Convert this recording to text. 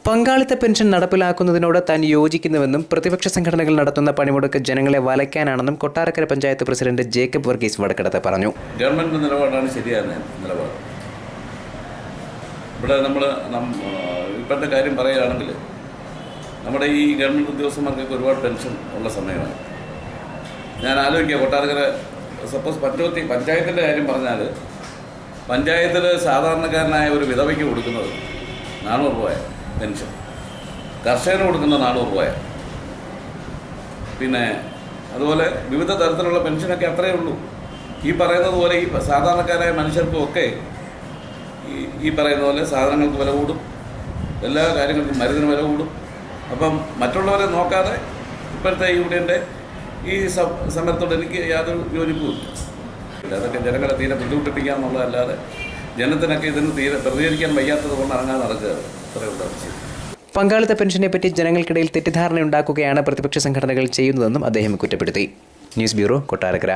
പങ്കാളിത്ത പെൻഷൻ നടപ്പിലാക്കുന്നതിനോട് താൻ യോജിക്കുന്നുവെന്നും പ്രതിപക്ഷ സംഘടനകൾ നടത്തുന്ന പണിമുടക്ക് ജനങ്ങളെ വലയ്ക്കാനാണെന്നും കൊട്ടാരക്കര പഞ്ചായത്ത് പ്രസിഡന്റ് ജേക്കബ് വർഗീസ് വടക്കടത്ത് പറഞ്ഞു. ഗവൺമെന്റ് നിലപാടാണ് ശരിയായ നിലപാട്. ഇവിടെ നമ്മൾ ഇപ്പോഴത്തെ കാര്യം പറയുകയാണെങ്കിൽ നമ്മുടെ ഈ ഗവൺമെൻറ് ഉദ്യോഗസ്ഥന്മാർക്കൊക്കെ ഒരുപാട് പെൻഷൻ ഉള്ള സമയമാണ്. ഞാൻ ആലോചിക്കുക, കൊട്ടാരക്കര സപ്പോസ് പഞ്ചായത്തിൻ്റെ കാര്യം പറഞ്ഞാൽ പഞ്ചായത്തിൽ സാധാരണക്കാരനായ ഒരു വിധവയ്ക്ക് കൊടുക്കുന്നത് 400 രൂപ പെൻഷൻ, കർഷകന് കൊടുക്കുന്ന 400 രൂപ. പിന്നെ അതുപോലെ വിവിധ തരത്തിലുള്ള പെൻഷനൊക്കെ അത്രയേ ഉള്ളൂ. ഈ പറയുന്നത് പോലെ ഈ സാധാരണക്കാരായ മനുഷ്യർക്കും ഒക്കെ ഈ പറയുന്ന പോലെ സാധനങ്ങൾക്ക് വില കൂടും, എല്ലാ കാര്യങ്ങൾക്കും മരുന്നിന് വില കൂടും. അപ്പം മറ്റുള്ളവരെ നോക്കാതെ ഇപ്പോഴത്തെ യൂണിയൻ്റെ ഈ സമരത്തോട് എനിക്ക് യാതൊരു യോജിപ്പുമില്ല. അതൊക്കെ ജനങ്ങളെ തീരെ ബുദ്ധിമുട്ടിപ്പിക്കുക എന്നുള്ളതല്ലാതെ ജനത്തിനൊക്കെ ഇതിന് തീരെ പ്രതികരിക്കാൻ വയ്യാത്തത് കൊണ്ട് ഇറങ്ങാൻ നടക്കുകയാണ്. അത്രയുള്ള ആവശ്യം. പങ്കാളിത്ത പെൻഷനെ പറ്റി ജനങ്ങൾക്കിടയിൽ തെറ്റിദ്ധാരണയുണ്ടാക്കുകയാണ് പ്രതിപക്ഷ സംഘടനകൾ ചെയ്യുന്നതെന്നും അദ്ദേഹം കുറ്റപ്പെടുത്തി. News bureau, Kottarakkara.